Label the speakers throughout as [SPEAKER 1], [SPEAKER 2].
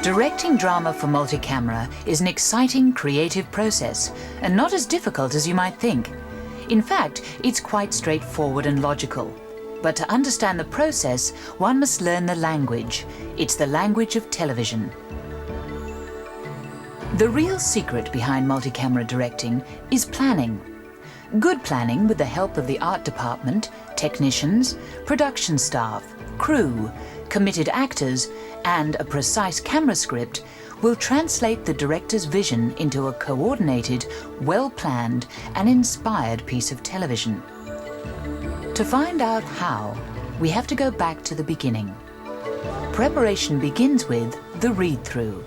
[SPEAKER 1] Directing drama for multicamera is an exciting, creative process, and not as difficult as you might think. In fact, it's quite straightforward and logical. But to understand the process, one must learn the language. It's the language of television. The real secret behind multicamera directing is planning. Good planning with the help of the art department, technicians, production staff, crew, committed actors, and a precise camera script will translate the director's vision into a coordinated, well-planned and inspired piece of television. To find out how, we have to go back to the beginning. Preparation begins with the read-through.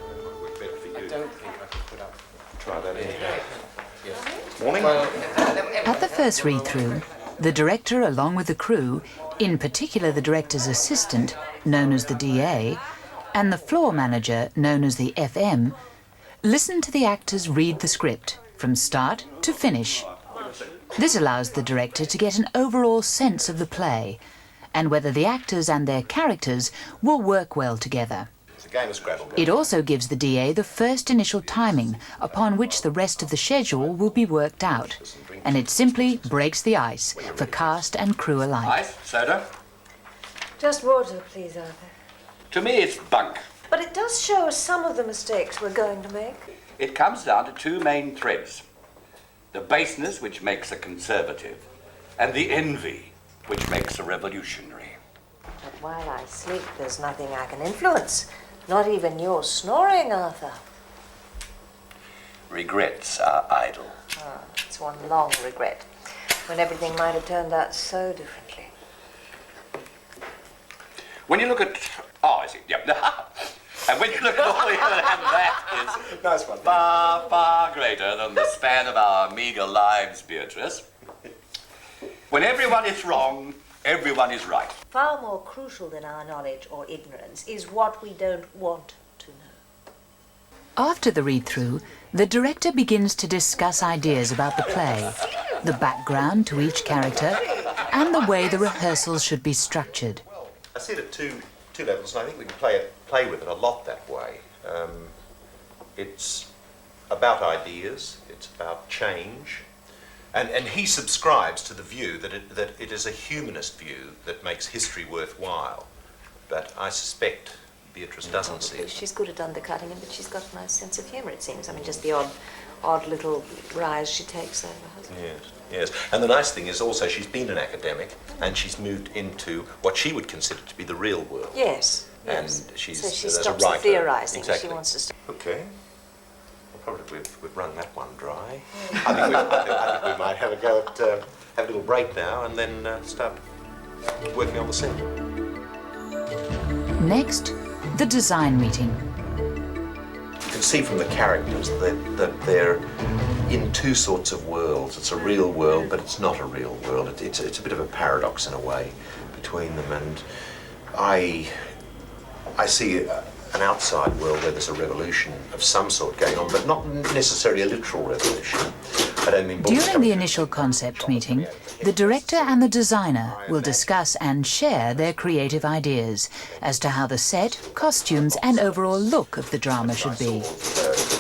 [SPEAKER 2] Morning.
[SPEAKER 1] At the first read-through, the director, along with the crew, in particular the director's assistant, known as the DA, and the floor manager, known as the FM, listen to the actors read the script from start to finish. This allows the director to get an overall sense of the play and whether the actors and their characters will work well together.
[SPEAKER 2] It's a game of Scrabble.
[SPEAKER 1] It also gives the DA the first initial timing upon which the rest of the schedule will be worked out, and it simply breaks the ice for cast and crew alike.
[SPEAKER 3] Ice? Soda?
[SPEAKER 4] Just water, please, Arthur.
[SPEAKER 3] To me, it's bunk.
[SPEAKER 4] But it does show us some of the mistakes we're going to make.
[SPEAKER 3] It comes down to two main threads. The baseness, which makes a conservative, and the envy, which makes a revolutionary.
[SPEAKER 4] But while I sleep, there's nothing I can influence. Not even your snoring, Arthur.
[SPEAKER 3] Regrets are idle.
[SPEAKER 4] Ah, it's one long regret, when everything might have turned out so differently.
[SPEAKER 3] When you look at... Oh, I see. Yep. And when you look at all the other hand, that is
[SPEAKER 2] Nice one.
[SPEAKER 3] far, far greater than the span of our meagre lives, Beatrice. When everyone is wrong, everyone is right.
[SPEAKER 4] Far more crucial than our knowledge or ignorance is what we don't want to know.
[SPEAKER 1] After the read-through, the director begins to discuss ideas about the play, the background to each character, and the way the rehearsals should be structured.
[SPEAKER 2] I see it at two levels, and I think we can play with it a lot that way. It's about ideas, it's about change, and he subscribes to the view that it is a humanist view that makes history worthwhile. But I suspect Beatrice doesn't see it.
[SPEAKER 4] She's good at undercutting him, but she's got a nice sense of humour, it seems. I mean, just the odd little rise she takes over her husband.
[SPEAKER 2] Yes. And the nice thing is also she's been an academic and she's moved into what she would consider to be the real world.
[SPEAKER 4] Yes.
[SPEAKER 2] And
[SPEAKER 4] So she
[SPEAKER 2] as a
[SPEAKER 4] stops the
[SPEAKER 2] writer,
[SPEAKER 4] theorising.
[SPEAKER 2] exactly.
[SPEAKER 4] She wants to stop.
[SPEAKER 2] Okay. Well, probably we've run that one dry. I think we might have a go at have a little break now and then start working on the set.
[SPEAKER 1] Next, the design meeting.
[SPEAKER 2] You can see from the characters that they're in two sorts of worlds. It's a real world, but it's not a real world. It's a bit of a paradox in a way between them. And I see an outside world where there's a revolution of some sort going on, but not necessarily a literal revolution. I don't mean
[SPEAKER 1] During the initial concept meeting, the director and the designer will discuss and share their creative ideas as to how the set, costumes and overall look of the drama should be.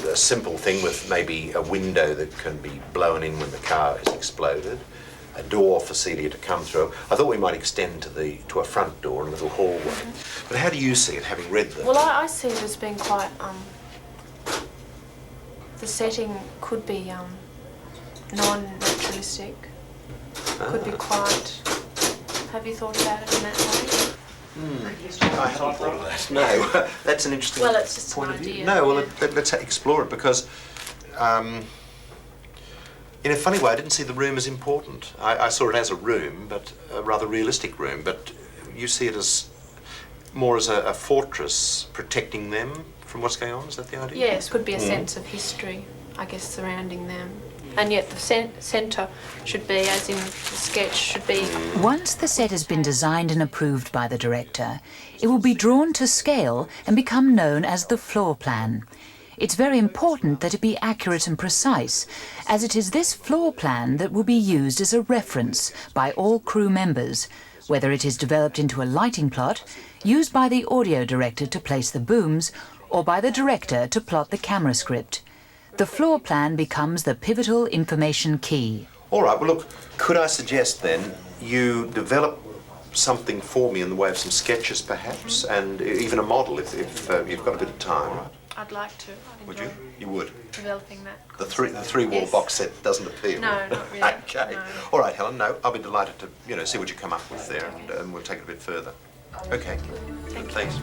[SPEAKER 2] A simple thing with maybe a window that can be blown in when the car is exploded, a door for Celia to come through. I thought we might extend to a front door and a little hallway. But how do you see it, having read them?
[SPEAKER 5] Well, I see it as being quite, the setting could be non-naturalistic, could be quite... Have you thought about it in that way?
[SPEAKER 2] I haven't thought of that. No, that's an interesting
[SPEAKER 5] Well, it's just
[SPEAKER 2] point
[SPEAKER 5] an
[SPEAKER 2] of view.
[SPEAKER 5] idea.
[SPEAKER 2] No, well, let's explore it because, in a funny way, I didn't see the room as important. I saw it as a room, but a rather realistic room. But you see it as more as a fortress protecting them from what's going on. Is that the idea?
[SPEAKER 5] Yes, could be a sense of history, I guess, surrounding them. And yet the centre should be, as in the sketch, should be...
[SPEAKER 1] Once the set has been designed and approved by the director, it will be drawn to scale and become known as the floor plan. It's very important that it be accurate and precise, as it is this floor plan that will be used as a reference by all crew members, whether it is developed into a lighting plot, used by the audio director to place the booms, or by the director to plot the camera script. The floor plan becomes the pivotal information key.
[SPEAKER 2] All right, well, look, could I suggest then you develop something for me in the way of some sketches, perhaps, and even a model if you've got a bit of time, right?
[SPEAKER 5] I'd like to.
[SPEAKER 2] Would you? You would?
[SPEAKER 5] Developing that.
[SPEAKER 2] The three-wall
[SPEAKER 5] Yes.
[SPEAKER 2] box set doesn't appeal?
[SPEAKER 5] No, not really.
[SPEAKER 2] Okay.
[SPEAKER 5] No.
[SPEAKER 2] All right, Helen, no, I'll be delighted to, see what you come up with there, and we'll take it a bit further. Okay. Thanks.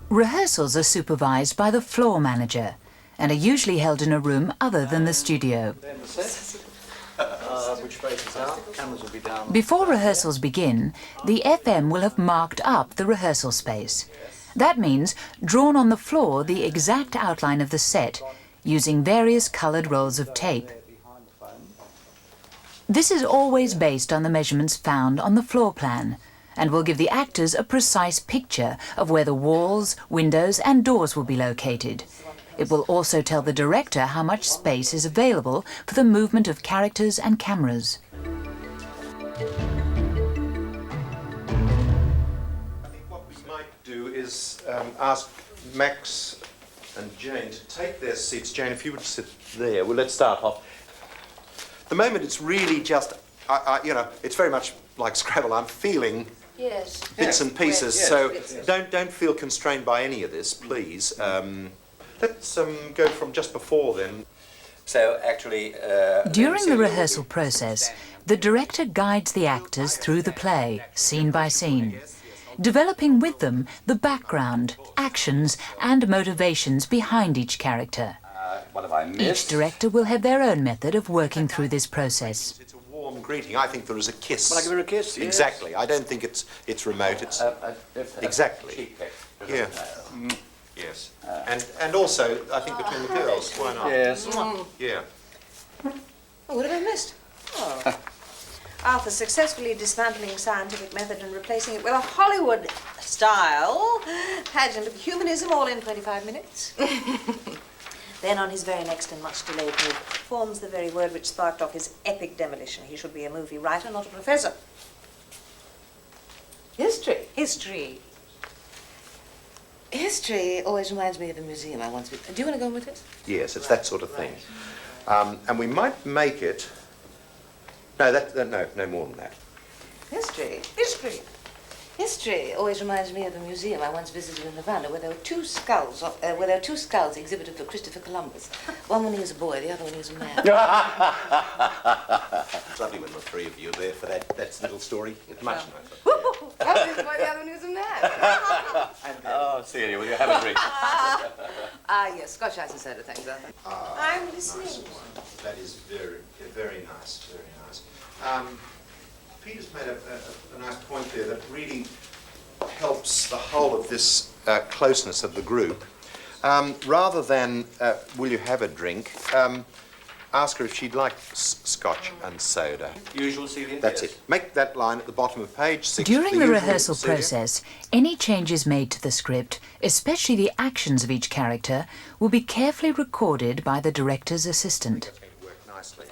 [SPEAKER 1] Rehearsals are supervised by the floor manager and are usually held in a room other than the studio.
[SPEAKER 6] Which faces out, cameras will be down.
[SPEAKER 1] Before rehearsals begin, the FM will have marked up the rehearsal space. That means drawn on the floor the exact outline of the set, using various coloured rolls of tape. This is always based on the measurements found on the floor plan, and will give the actors a precise picture of where the walls, windows and doors will be located. It will also tell the director how much space is available for the movement of characters and cameras.
[SPEAKER 2] I think what we might do is ask Max and Jane to take their seats. Jane, if you would sit there. Well, let's start off. At the moment, it's really just, it's very much like Scrabble. I'm feeling bits and pieces, so don't feel constrained by any of this, please. Let's go from just before then.
[SPEAKER 3] So actually...
[SPEAKER 1] During the rehearsal process, the director guides the actors through the play, scene by scene, developing with them the background, actions and motivations behind each character.
[SPEAKER 3] what have I missed?
[SPEAKER 1] Each director will have their own method of working through this process.
[SPEAKER 2] It's a warm greeting. I think there is a kiss.
[SPEAKER 3] Will I give her a kiss? Yes.
[SPEAKER 2] Exactly. I don't think it's remote. It's exactly.
[SPEAKER 3] Cheek pick.
[SPEAKER 2] Yeah. Yes. And also, I think between the girls, why not?
[SPEAKER 3] Yes.
[SPEAKER 2] Yeah.
[SPEAKER 4] Oh, what have I missed? Oh. Arthur successfully dismantling scientific method and replacing it with a Hollywood-style pageant of humanism, all in 25 minutes. Then, on his very next and much delayed move, forms the very word which sparked off his epic demolition. He should be a movie writer, not a professor.
[SPEAKER 7] History.
[SPEAKER 4] History.
[SPEAKER 7] History always reminds me of a museum I once visited. Do you want to go with it?
[SPEAKER 2] Yes, it's that sort of thing. And we might make it... No, no more than that.
[SPEAKER 7] History.
[SPEAKER 4] History.
[SPEAKER 7] History always reminds me of a museum I once visited in Havana, where there were two skulls exhibited for Christopher Columbus. One when he was a boy, the other when he was a man.
[SPEAKER 2] It's lovely when the three of you are there for that little story. It's much nicer.
[SPEAKER 7] One was a boy, the other when he was a man.
[SPEAKER 3] Oh, Celia, will you have a drink?
[SPEAKER 7] Yes, Scotch ice and soda, thanks, Arthur.
[SPEAKER 4] I'm listening.
[SPEAKER 2] That is very, very nice, very nice. Peter's made a nice point there that really helps the whole of this closeness of the group. Rather than, will you have a drink, ask her if she'd like scotch and soda.
[SPEAKER 3] Usual, Celia?
[SPEAKER 2] That's
[SPEAKER 3] Yes.
[SPEAKER 2] it. Make that line at the bottom of page 6.
[SPEAKER 1] During the
[SPEAKER 2] usual,
[SPEAKER 1] rehearsal
[SPEAKER 2] Celia.
[SPEAKER 1] process, any changes made to the script, especially the actions of each character, will be carefully recorded by the director's assistant.
[SPEAKER 2] That's going to work nicely.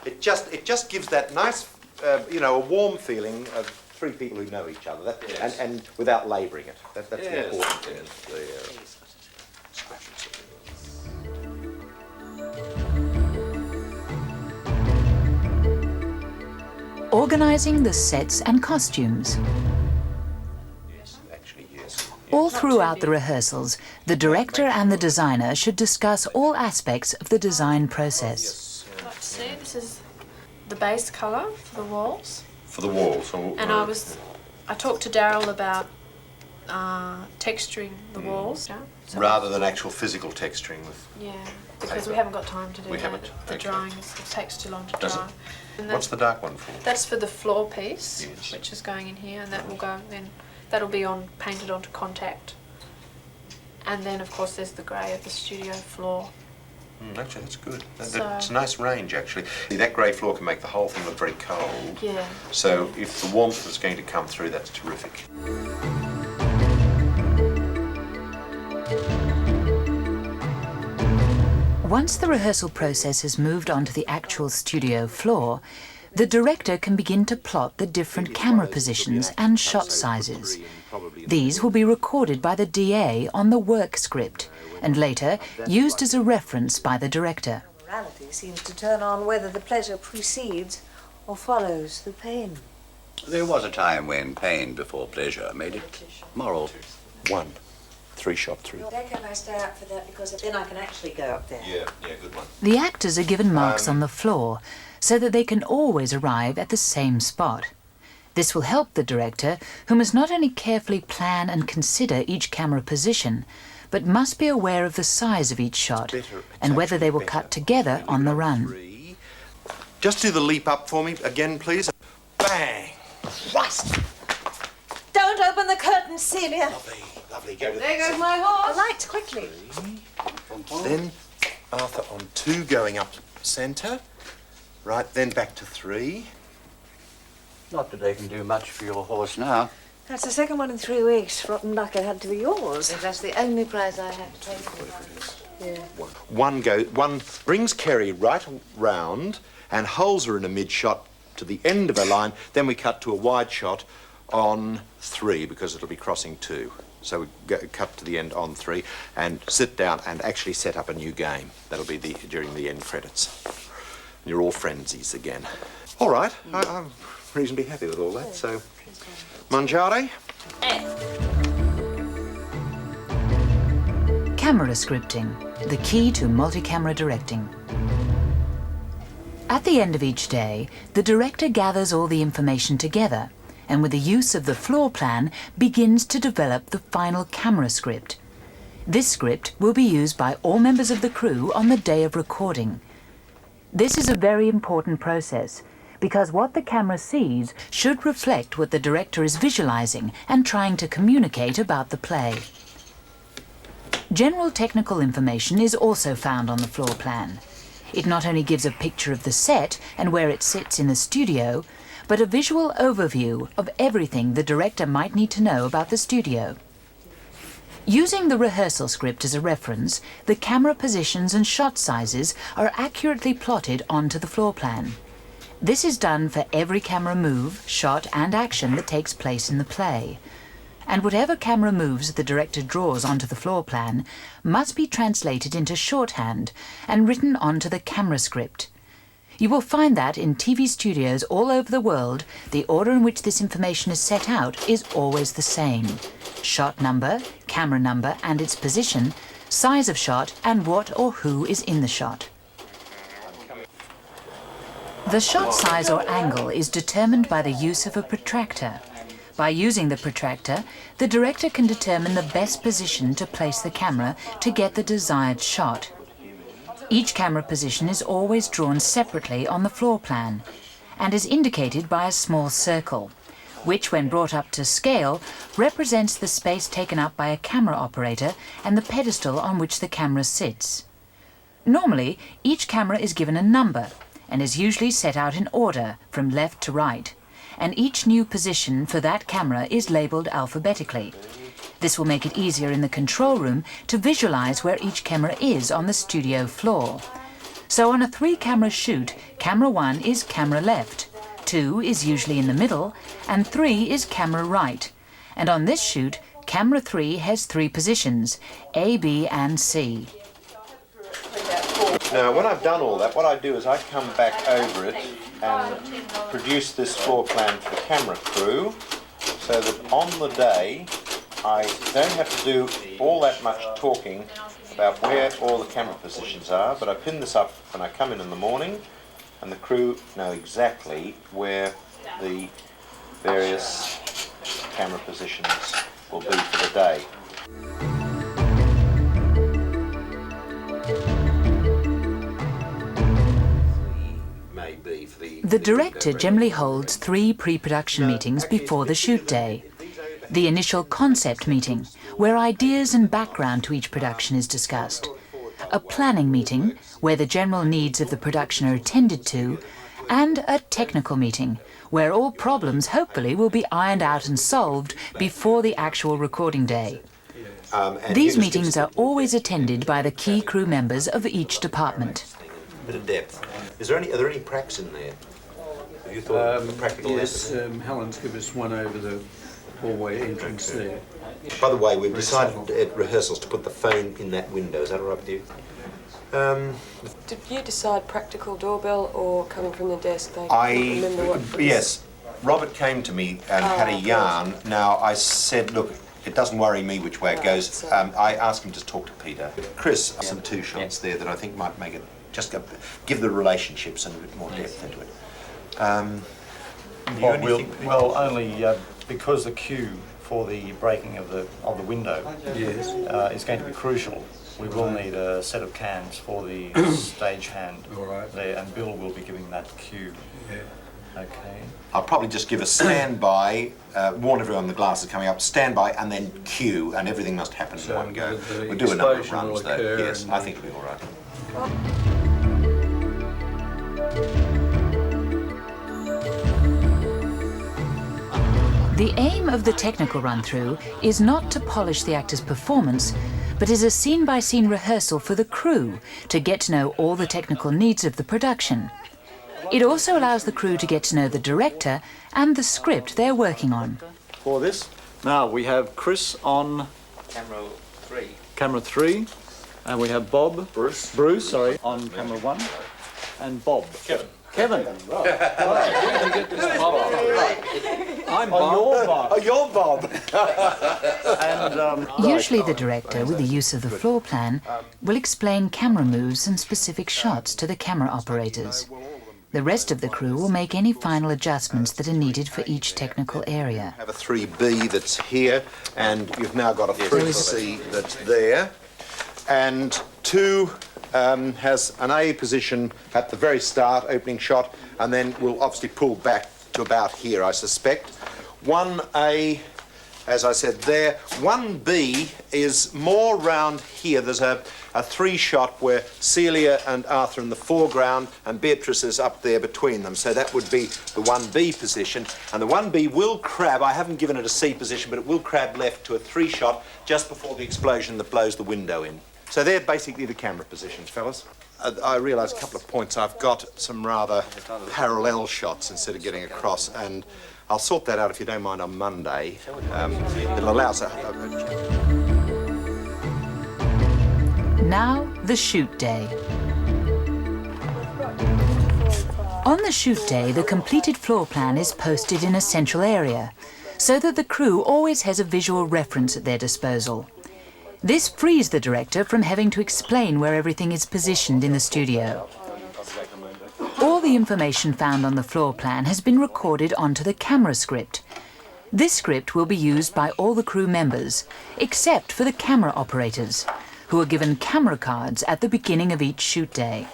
[SPEAKER 2] It just gives that nice, a warm feeling of three people who know each other,
[SPEAKER 3] Yes.
[SPEAKER 2] and without labouring it. That's the
[SPEAKER 3] Yes.
[SPEAKER 2] important thing.
[SPEAKER 1] Organising the sets and costumes.
[SPEAKER 2] Yes, actually, yes.
[SPEAKER 1] All throughout the rehearsals, the director and the designer should discuss all aspects of the design process.
[SPEAKER 5] Like to see, this is the base colour for the walls.
[SPEAKER 2] For the walls.
[SPEAKER 5] And I talked to Daryl about texturing the walls. Yeah, so-
[SPEAKER 2] Rather than actual physical texturing with...
[SPEAKER 5] Yeah, because we haven't got time to do
[SPEAKER 2] We
[SPEAKER 5] that.
[SPEAKER 2] haven't,
[SPEAKER 5] The
[SPEAKER 2] okay.
[SPEAKER 5] drawing it takes too long to
[SPEAKER 2] Does
[SPEAKER 5] dry.
[SPEAKER 2] it?
[SPEAKER 5] And
[SPEAKER 2] What's the dark one for?
[SPEAKER 5] That's for the floor piece,
[SPEAKER 2] Yes.
[SPEAKER 5] which is going in here, and that will go then. That'll be painted onto contact. And then, of course, there's the grey of the studio floor.
[SPEAKER 2] Actually, that's good.
[SPEAKER 5] So-
[SPEAKER 2] It's a nice range, actually. That grey floor can make the whole thing look very cold.
[SPEAKER 5] Yeah.
[SPEAKER 2] So if the warmth is going to come through, that's terrific.
[SPEAKER 1] Once the rehearsal process has moved on to the actual studio floor, the director can begin to plot the different camera positions and shot sizes. These will be recorded by the DA on the work script and later used as a reference by the director.
[SPEAKER 4] Morality seems to turn on whether the pleasure precedes or follows the pain.
[SPEAKER 3] There was a time when pain before pleasure made it moral.
[SPEAKER 2] 1. 3 shot through.
[SPEAKER 4] Can I stay out for that because then I can actually go up there?
[SPEAKER 2] Yeah, good one.
[SPEAKER 1] The actors are given marks on the floor so that they can always arrive at the same spot. This will help the director, who must not only carefully plan and consider each camera position, but must be aware of the size of each shot and whether they will cut together on the run.
[SPEAKER 2] Just do the leap up for me again, please. Bang!
[SPEAKER 4] Christ! Don't open the curtain, Celia.
[SPEAKER 2] Lovely. Go to
[SPEAKER 4] There goes my horse. Lights, quickly.
[SPEAKER 2] Then, Arthur, on 2 going up centre. Right, then back to 3.
[SPEAKER 3] Not that they can do much for your horse now.
[SPEAKER 4] That's the second one in 3 weeks. Rotten luck it had to be yours.
[SPEAKER 7] If that's the only prize I have to pay for.
[SPEAKER 4] Yeah.
[SPEAKER 2] One brings Kerry right round and holds her in a mid-shot to the end of her line. Then we cut to a wide shot on 3 because it'll be crossing 2. So we cut to the end on 3 and sit down and actually set up a new game. That'll be during the end credits. You're all frenzies again. All right, I'm reasonably happy with all that, so... Mangiare?
[SPEAKER 1] Camera scripting, the key to multi-camera directing. At the end of each day, the director gathers all the information together and with the use of the floor plan begins to develop the final camera script. This script will be used by all members of the crew on the day of recording. This is a very important process because what the camera sees should reflect what the director is visualizing and trying to communicate about the play. General technical information is also found on the floor plan. It not only gives a picture of the set and where it sits in the studio, but a visual overview of everything the director might need to know about the studio. Using the rehearsal script as a reference, the camera positions and shot sizes are accurately plotted onto the floor plan. This is done for every camera move, shot and action that takes place in the play. And whatever camera moves the director draws onto the floor plan must be translated into shorthand and written onto the camera script. You will find that in TV studios all over the world, the order in which this information is set out is always the same. Shot number, camera number and its position, size of shot and what or who is in the shot. The shot size or angle is determined by the use of a protractor. By using the protractor, the director can determine the best position to place the camera to get the desired shot. Each camera position is always drawn separately on the floor plan and is indicated by a small circle, which when brought up to scale represents the space taken up by a camera operator and the pedestal on which the camera sits. Normally, each camera is given a number and is usually set out in order from left to right, and each new position for that camera is labelled alphabetically. This will make it easier in the control room to visualize where each camera is on the studio floor. So on a 3-camera shoot, camera 1 is camera left, 2 is usually in the middle, and 3 is camera right. And on this shoot, camera 3 has 3 positions, A, B and C.
[SPEAKER 2] Now, when I've done all that, what I do is I come back over it and produce this floor plan for the camera crew so that on the day I don't have to do all that much talking about where all the camera positions are, but I pin this up when I come in the morning and the crew know exactly where the various camera positions will be for the day.
[SPEAKER 1] The director generally holds 3 pre-production meetings before the shoot day. The initial concept meeting, where ideas and background to each production is discussed. A planning meeting, where the general needs of the production are attended to. And a technical meeting, where all problems hopefully will be ironed out and solved before the actual recording day. These meetings are always attended by the key crew members of each department.
[SPEAKER 2] Bit of depth. Are there any pracs in there? You thought of a practical
[SPEAKER 8] Yes,
[SPEAKER 2] lesson?
[SPEAKER 8] Helen's given us one over the hallway entrance there.
[SPEAKER 2] By the way, we've decided at rehearsals to put the phone in that window. Is that all right with you?
[SPEAKER 9] Did you decide practical doorbell or coming from the desk? I can't remember what.
[SPEAKER 2] Yes, Robert came to me and had a yarn. Now, I said, look, it doesn't worry me which way it goes. I asked him to talk to Peter. Chris, some two shots there that I think might make it, just give the relationships and a bit more depth into it.
[SPEAKER 6] Well, only because the cue for the breaking of the window is going to be crucial. We will need a set of cans for the stagehand there, and Bill will be giving that cue. Okay.
[SPEAKER 2] I'll probably just give a standby, warn everyone the glass is coming up, standby and then cue, and everything must happen in one go. We'll do a number of runs though. Yes, I think it'll be all right.
[SPEAKER 1] The aim of the technical run-through is not to polish the actor's performance, but is a scene-by-scene rehearsal for the crew to get to know all the technical needs of the production. It also allows the crew to get to know the director and the script they're working on.
[SPEAKER 6] For this, now we have Chris on camera 3, and we have Bruce, sorry, on camera 1, and Bob. Kevin. Right. Where did you get this Bob? I'm Bob. You're Bob. And,
[SPEAKER 1] Usually the director, with the use of the floor plan, will explain camera moves and specific shots to the camera operators. The rest of the crew will make any final adjustments that are needed for each technical area.
[SPEAKER 2] Have a 3B that's here, and you've now got a 3C that's there, and 2 has an A position at the very start, opening shot, and then we'll obviously pull back to about here, I suspect. 1A, as I said there. 1B is more round here. There's a 3-shot where Celia and Arthur in the foreground and Beatrice is up there between them. So that would be the 1B position. And the 1B will crab, I haven't given it a C position, but it will crab left to a 3-shot just before the explosion that blows the window in. So they're basically the camera positions, fellas. I realise a couple of points. I've got some rather parallel shots instead of getting across, and I'll sort that out, if you don't mind, on Monday. It'll allow us
[SPEAKER 1] Now, the shoot day. On the shoot day, the completed floor plan is posted in a central area, so that the crew always has a visual reference at their disposal. This frees the director from having to explain where everything is positioned in the studio. All the information found on the floor plan has been recorded onto the camera script. This script will be used by all the crew members, except for the camera operators, who are given camera cards at the beginning of each shoot day.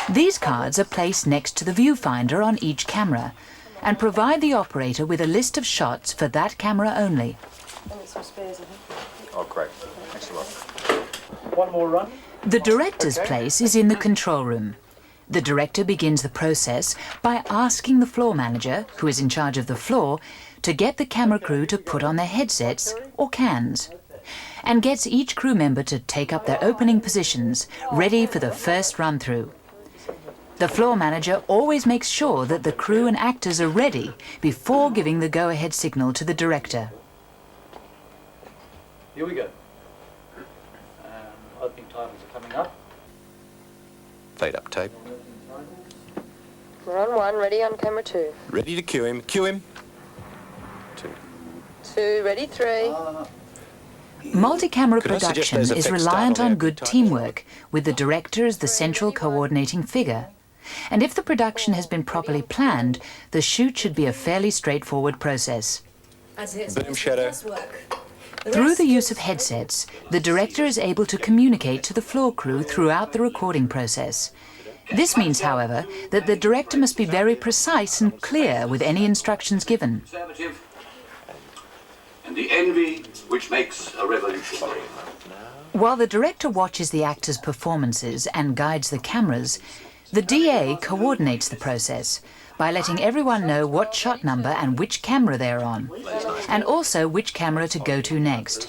[SPEAKER 1] These cards are placed next to the viewfinder on each camera and provide the operator with a list of shots for that camera only.
[SPEAKER 2] Oh, great. Thanks a lot.
[SPEAKER 6] one more run.
[SPEAKER 1] The director's place is in the control room. The director begins the process by asking the floor manager, who is in charge of the floor, to get the camera crew to put on their headsets, or cans, and gets each crew member to take up their opening positions, ready for the first run-through. The floor manager always makes sure that the crew and actors are ready before giving the go-ahead signal to the director.
[SPEAKER 6] Here we go. Opening titles are coming up.
[SPEAKER 2] Fade up tape.
[SPEAKER 9] We're on 1, ready on camera 2.
[SPEAKER 2] Ready to cue him. Cue him. 2.
[SPEAKER 9] 2, ready 3.
[SPEAKER 1] Multi-camera
[SPEAKER 2] Could I suggest
[SPEAKER 1] production
[SPEAKER 2] those
[SPEAKER 1] is
[SPEAKER 2] effects
[SPEAKER 1] reliant
[SPEAKER 2] start on
[SPEAKER 1] on
[SPEAKER 2] the
[SPEAKER 1] good
[SPEAKER 2] titles?
[SPEAKER 1] teamwork, with the director as the central coordinating figure. And if the production has been properly planned, the shoot should be a fairly straightforward process.
[SPEAKER 2] Boom shadow.
[SPEAKER 1] Through the use of headsets, the director is able to communicate to the floor crew throughout the recording process. This means, however, that the director must be very precise and clear with any instructions given.
[SPEAKER 3] Conservative, and the envy which makes a revolutionary.
[SPEAKER 1] While the director watches the actors' performances and guides the cameras, the DA coordinates the process by letting everyone know what shot number and which camera they're on, and also which camera to go to next.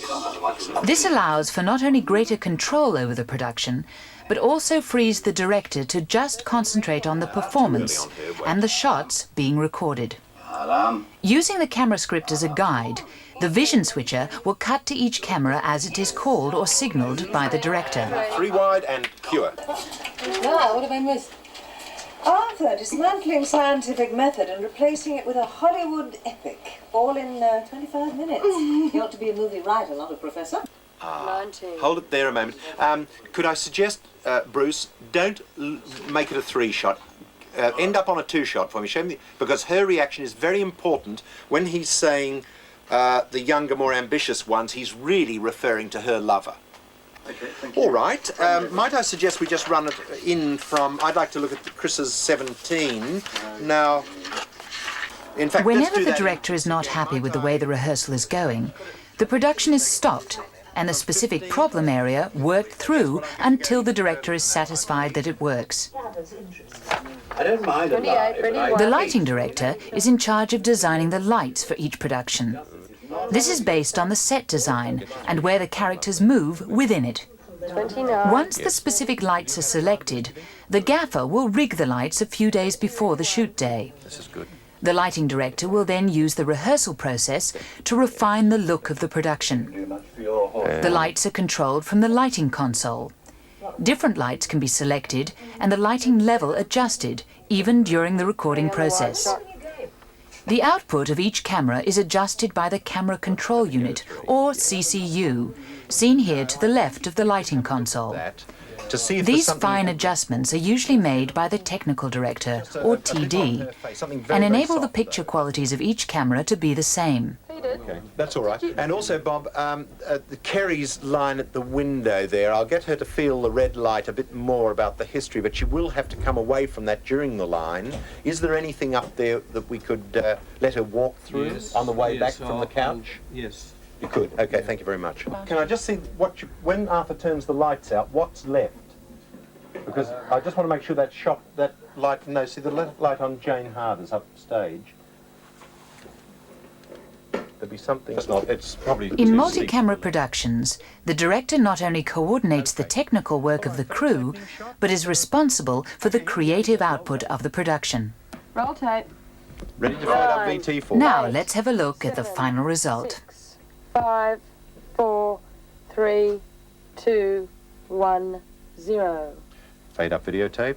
[SPEAKER 1] This allows for not only greater control over the production, but also frees the director to just concentrate on the performance and the shots being recorded. Using the camera script as a guide, the vision switcher will cut to each camera as it is called or signalled by the director.
[SPEAKER 2] 3 wide and cure.
[SPEAKER 7] No, what have I missed?
[SPEAKER 4] Arthur, dismantling scientific method and replacing it with a Hollywood epic, all in 25 minutes. You ought to be a movie writer, not a professor.
[SPEAKER 2] Hold it there a moment. Could I suggest, Bruce, don't make it a 3-shot. End up on a 2-shot for me. Show me, because her reaction is very important. When he's saying the younger, more ambitious ones, he's really referring to her lover.
[SPEAKER 6] Okay, thank you.
[SPEAKER 2] All right. Might I suggest we just run it in from... I'd like to look at Chris's 17. Now, in fact,
[SPEAKER 1] Whenever the director is not happy with the way the rehearsal is going, the production is stopped and the specific problem area worked through until the director is satisfied that it works.
[SPEAKER 3] I don't mind a lie, but I...
[SPEAKER 1] The lighting director is in charge of designing the lights for each production. This is based on the set design and where the characters move within it.
[SPEAKER 9] 29.
[SPEAKER 1] Once the specific lights are selected, the gaffer will rig the lights a few days before the shoot day.
[SPEAKER 2] This is good.
[SPEAKER 1] The lighting director will then use the rehearsal process to refine the look of the production. The lights are controlled from the lighting console. Different lights can be selected and the lighting level adjusted, even during the recording process. The output of each camera is adjusted by the Camera Control Unit, or CCU, seen here to the left of the lighting console.
[SPEAKER 2] To see if
[SPEAKER 1] These
[SPEAKER 2] there's
[SPEAKER 1] fine
[SPEAKER 2] something...
[SPEAKER 1] adjustments are usually made by the technical director, or TD, and enable the picture qualities of each camera to be the same.
[SPEAKER 2] Okay, that's all right. And also, Bob, Kerry's line at the window there, I'll get her to feel the red light a bit more about the history, but she will have to come away from that during the line. Is there anything up there that we could let her walk through on the way back from the couch?
[SPEAKER 8] Yes.
[SPEAKER 2] You could? Okay, thank you very much. Can I just see what when Arthur turns the lights out, what's left? Because I just want to make sure that shot, that light, no, see the light on Jane Harder's upstage. There'd be something. It's probably...
[SPEAKER 1] In multi-camera productions, the director not only coordinates the technical work of the crew, but is responsible for the creative output of the production.
[SPEAKER 9] Roll tape.
[SPEAKER 2] Ready to fade up VT4.
[SPEAKER 1] Now let's have a look at the final result.
[SPEAKER 9] 5, 4, 3, 2, 1, 0.
[SPEAKER 2] Fade up videotape.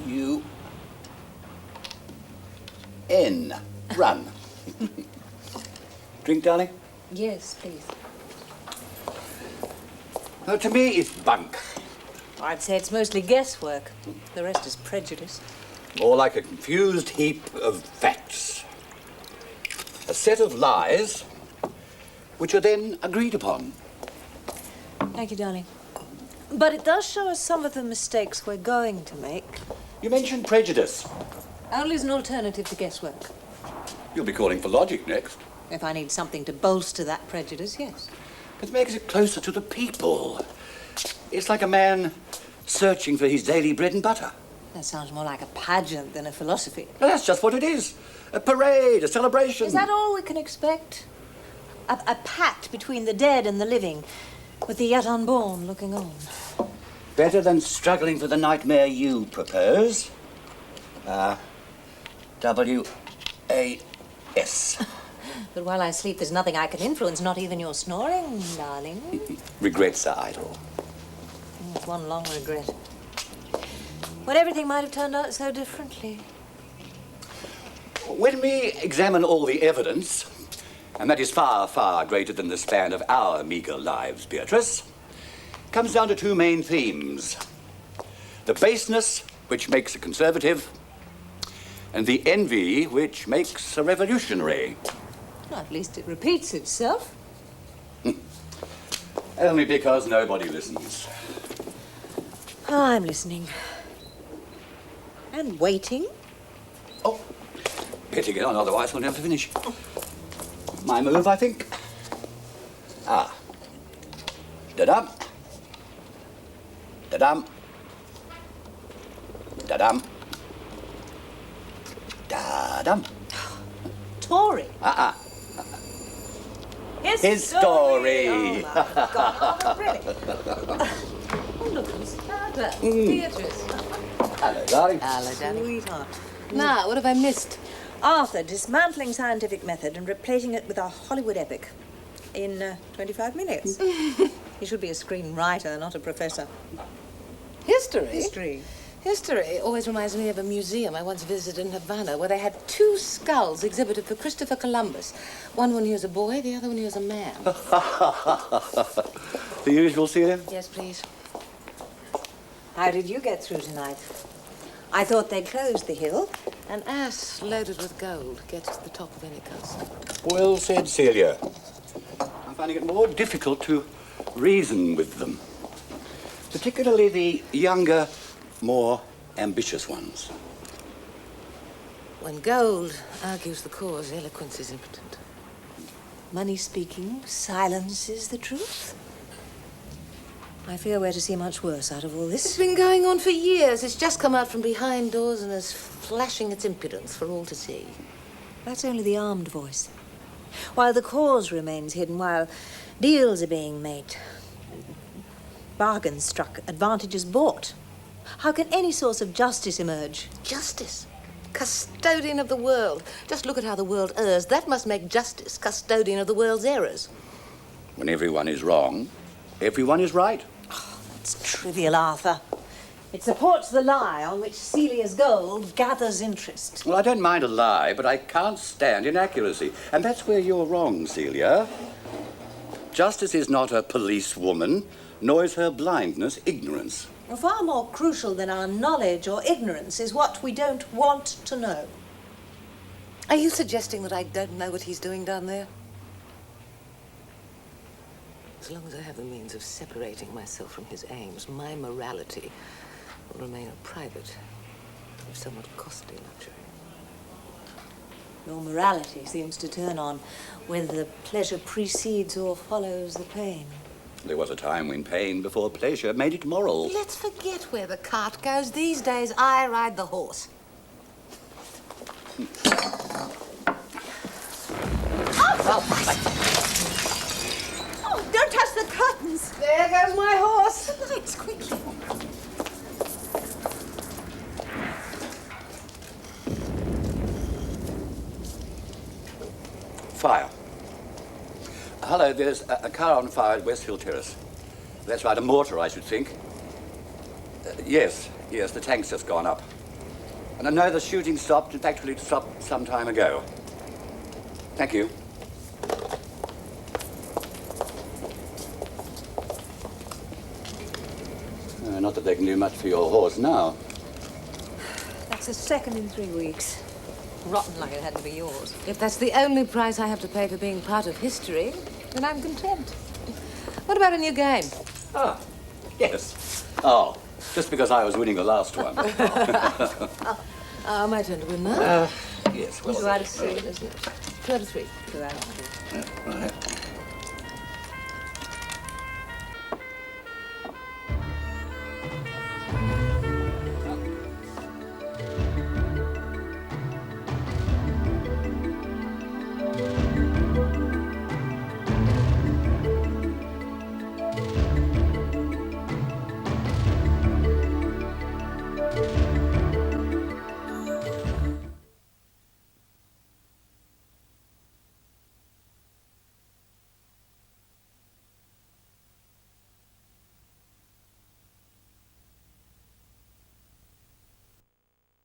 [SPEAKER 3] U-N. Run. Drink, darling?
[SPEAKER 4] Yes, please.
[SPEAKER 3] To me, it's bunk.
[SPEAKER 4] I'd say it's mostly guesswork. The rest is prejudice.
[SPEAKER 3] More like a confused heap of facts. A set of lies which are then agreed upon.
[SPEAKER 4] Thank you, darling. But it does show us some of the mistakes we're going to make.
[SPEAKER 3] You mentioned prejudice.
[SPEAKER 4] Only as an alternative to guesswork.
[SPEAKER 3] You'll be calling for logic next.
[SPEAKER 4] If I need something to bolster that prejudice, yes.
[SPEAKER 3] It makes it closer to the people. It's like a man searching for his daily bread and butter.
[SPEAKER 4] That sounds more like a pageant than a philosophy.
[SPEAKER 3] Well, that's just what it is. A parade, a celebration.
[SPEAKER 4] Is that all we can expect? A pact between the dead and the living, with the yet unborn looking on.
[SPEAKER 3] Better than struggling for the nightmare you propose. W-A-S.
[SPEAKER 4] But while I sleep, there's nothing I can influence, not even your snoring, darling.
[SPEAKER 3] Regrets are idle.
[SPEAKER 4] It's one long regret. When everything might have turned out so differently.
[SPEAKER 3] When we examine all the evidence, and that is far, far greater than the span of our meagre lives, Beatrice, comes down to two main themes. The baseness, which makes a conservative, and the envy, which makes a revolutionary.
[SPEAKER 4] Well, at least it repeats itself.
[SPEAKER 3] Only because nobody listens.
[SPEAKER 4] I'm listening. And waiting.
[SPEAKER 3] Oh, better get on, otherwise we'll never finish. My move, I think. Da-dum. Da-dum. Da-dum. Da-dum.
[SPEAKER 4] Tory.
[SPEAKER 3] His story.
[SPEAKER 4] Oh, my God. Oh, really?
[SPEAKER 7] Oh, look who's father. Beatrice.
[SPEAKER 3] Hello, darling.
[SPEAKER 7] Hello, Daddy.
[SPEAKER 4] Sweetheart.
[SPEAKER 7] Now, what have I missed?
[SPEAKER 4] Arthur dismantling scientific method and replacing it with a Hollywood epic in 25 minutes. He should be a screenwriter, not a professor.
[SPEAKER 7] History?
[SPEAKER 4] History.
[SPEAKER 7] History always reminds me of a museum I once visited in Havana where they had two skulls exhibited for Christopher Columbus. One when he was a boy, the other when he was a man.
[SPEAKER 3] The usual, Celia?
[SPEAKER 7] Yes, please.
[SPEAKER 4] How did you get through tonight? I thought they'd closed the hill.
[SPEAKER 7] An ass loaded with gold gets to the top of any castle.
[SPEAKER 3] Well said, Celia. I'm finding it more difficult to reason with them. Particularly the younger, more ambitious ones.
[SPEAKER 7] When gold argues the cause, eloquence is impotent.
[SPEAKER 4] Money speaking silences the truth. I fear we're to see much worse out of all
[SPEAKER 7] It's
[SPEAKER 4] this.
[SPEAKER 7] been going on for years. It's just come out from behind doors and is flashing its impudence for all to see.
[SPEAKER 4] That's only the armed voice. While the cause remains hidden, while deals are being made, bargains struck, advantages bought. How can any source of justice emerge?
[SPEAKER 7] Justice. Custodian of the world. Just look at how the world errs. That must make justice custodian of the world's errors.
[SPEAKER 3] When everyone is wrong, everyone is right.
[SPEAKER 4] It's trivial, Arthur. It supports the lie on which Celia's gold gathers interest.
[SPEAKER 3] Well, I don't mind a lie, but I can't stand inaccuracy. And that's where you're wrong, Celia. Justice is not a policewoman, nor is her blindness ignorance.
[SPEAKER 4] Far more crucial than our knowledge or ignorance is what we don't want to know.
[SPEAKER 7] Are you suggesting that I don't know what he's doing down there? As long as I have the means of separating myself from his aims, my morality will remain a private, if somewhat costly luxury.
[SPEAKER 4] Your morality seems to turn on whether the pleasure precedes or follows the pain.
[SPEAKER 3] There was a time when pain before pleasure made it moral.
[SPEAKER 7] Let's forget where the cart goes. These days, I ride the horse.
[SPEAKER 4] Oh, don't touch the curtains!
[SPEAKER 7] There goes my horse.
[SPEAKER 4] The lights, quickly.
[SPEAKER 3] Fire. Hello, there's a car on fire at Westfield Terrace. That's right, a mortar, I should think. Yes, the tank's just gone up. And I know the shooting stopped. In fact, it stopped some time ago. Thank you. Not that they can do much for your horse now.
[SPEAKER 4] That's the second in 3 weeks. Rotten like it had to be yours.
[SPEAKER 7] If that's the only price I have to pay for being part of history, then I'm content. What about a new game?
[SPEAKER 3] Ah, yes. Oh, just because I was winning the last one.
[SPEAKER 7] My turn to win now.
[SPEAKER 3] Yes, well.
[SPEAKER 4] 2 out of 3, isn't it?
[SPEAKER 7] 2 out of 3.
[SPEAKER 4] 2 out of 3.
[SPEAKER 3] Right.